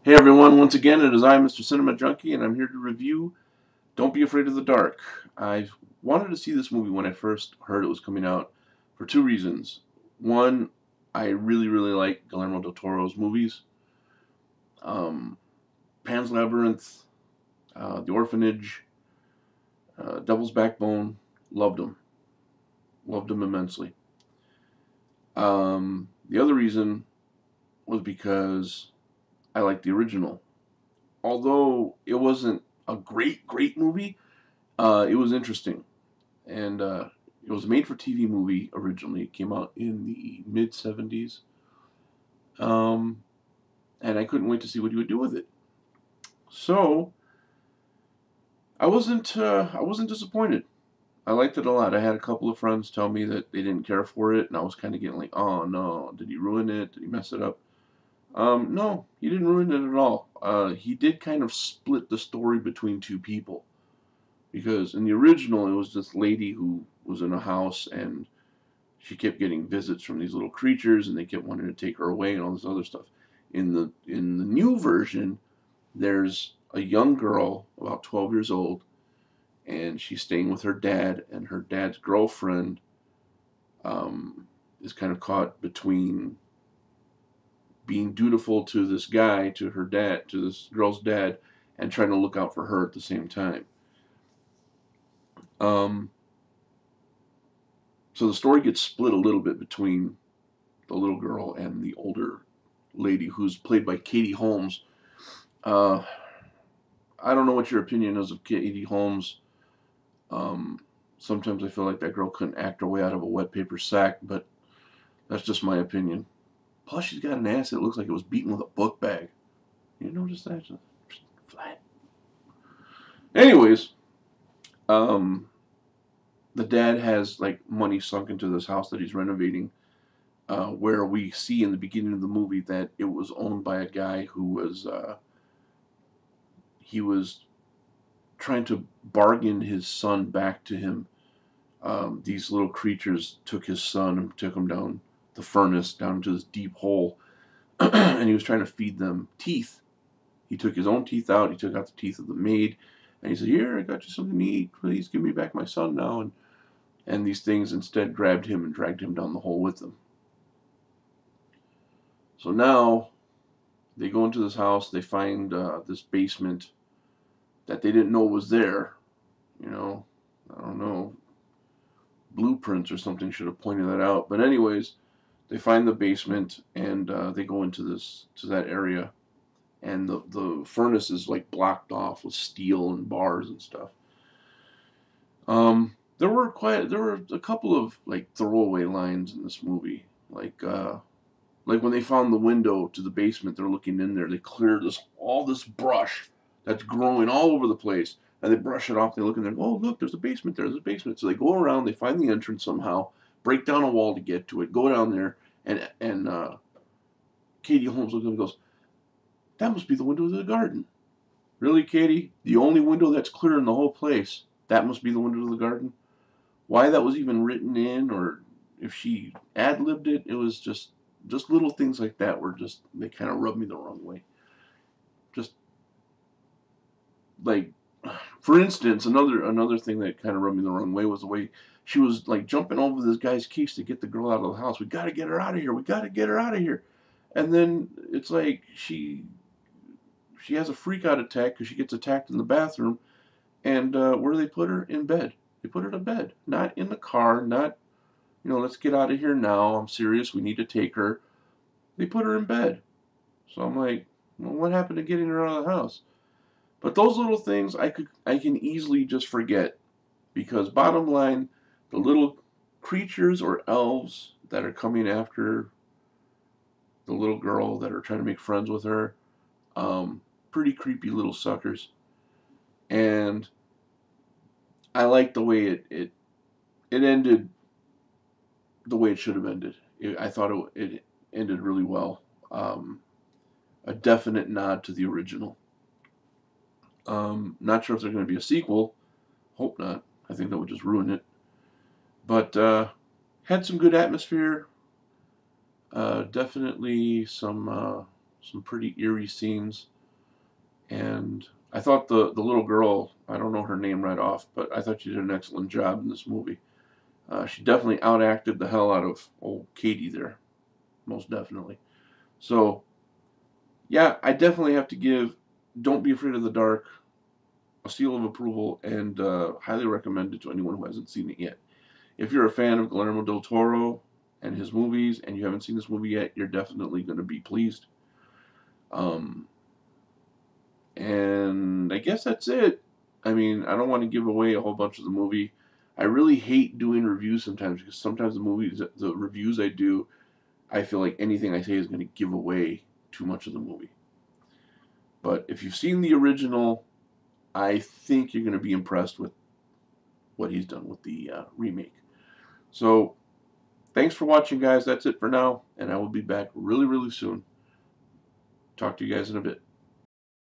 Hey everyone, once again it is I, Mr. Cinema Junkie, and I'm here to review Don't Be Afraid of the Dark. I wanted to see this movie when I first heard it was coming out for two reasons. One, I really like Guillermo del Toro's movies. Um, Pan's Labyrinth, The Orphanage, Devil's Backbone, loved them. Loved them immensely. The other reason was because I liked the original. Although it wasn't a great movie, it was interesting, and it was a made-for-TV movie originally. It came out in the mid-70s, um, and I couldn't wait to see what he would do with it. So I wasn't disappointed. I liked it a lot. I had a couple of friends tell me that they didn't care for it, and I was kind of getting like, oh no, did he ruin it? Did he mess it up? No, he didn't ruin it at all. He did kind of split the story between two people. Because in the original, it was this lady who was in a house and she kept getting visits from these little creatures and they kept wanting to take her away and all this other stuff. In the new version, there's a young girl about 12 years old and she's staying with her dad, and her dad's girlfriend is kind of caught between being dutiful to this guy, to her dad, to this girl's dad, and trying to look out for her at the same time. Um, So the story gets split a little bit between the little girl and the older lady, who's played by Katie Holmes. Uh, I don't know what your opinion is of Katie Holmes. Um, Sometimes I feel like that girl couldn't act her way out of a wet paper sack, but that's just my opinion. Plus, she's got an ass that looks like it was beaten with a book bag. You notice that? Just flat. Anyways, um, the dad has like money sunk into this house that he's renovating, where we see in the beginning of the movie that it was owned by a guy who was he was trying to bargain his son back to him. These little creatures took his son and took him down the furnace, down into this deep hole, and he was trying to feed them teeth. He took his own teeth out. He took out the teeth of the maid, and he said, "Here, I got you something to eat. Please give me back my son now." And these things instead grabbed him and dragged him down the hole with them. So now they go into this house. They find this basement that they didn't know was there. You know, I don't know, blueprints or something should have pointed that out. But anyways, they find the basement and they go into this to that area, and the furnace is like blocked off with steel and bars and stuff. There were a couple of like throwaway lines in this movie, like when they found the window to the basement, they're looking in there. They clear all this brush that's growing all over the place, and they brush it off. They look in there. Oh, look, there's a basement there. There's a basement. So they go around. They find the entrance somehow, break down a wall to get to it, go down there, and Katie Holmes looks at him and goes, "That must be the window to the garden." Really, Katie? The only window that's clear in the whole place. That must be the window to the garden. Why that was even written in, or if she ad-libbed it, it was just little things like that were just, they kind of rubbed me the wrong way. Just like, for instance, another thing that kind of rubbed me the wrong way was the way she was like jumping over this guy's case to get the girl out of the house. We got to get her out of here. We got to get her out of here. And then it's like she has a freak out attack because she gets attacked in the bathroom. And where do they put her? In bed. They put her to bed, not in the car. Not, let's get out of here now. I'm serious. We need to take her. They put her in bed. So I'm like, well, what happened to getting her out of the house? But those little things I can easily just forget, because bottom line, the little creatures or elves that are coming after the little girl that are trying to make friends with her, pretty creepy little suckers. And I like the way it ended the way it should have ended. I thought it ended really well. A definite nod to the original. Not sure if there's going to be a sequel. Hope not. I think that would just ruin it. But had some good atmosphere. Definitely some pretty eerie scenes. And I thought the little girl, I don't know her name right off, but I thought she did an excellent job in this movie. She definitely outacted the hell out of old Katie there, most definitely. So, yeah, I definitely have to give Don't Be Afraid of the Dark a seal of approval, and highly recommend it to anyone who hasn't seen it yet. If you're a fan of Guillermo del Toro and his movies, and you haven't seen this movie yet, you're definitely going to be pleased. Um, and I guess that's it. I mean, I don't want to give away a whole bunch of the movie. I really hate doing reviews sometimes because sometimes the reviews I do, I feel like anything I say is going to give away too much of the movie. But if you've seen the original, I think you're going to be impressed with what he's done with the remake. So, thanks for watching, guys. That's it for now, and I will be back really, really soon. Talk to you guys in a bit.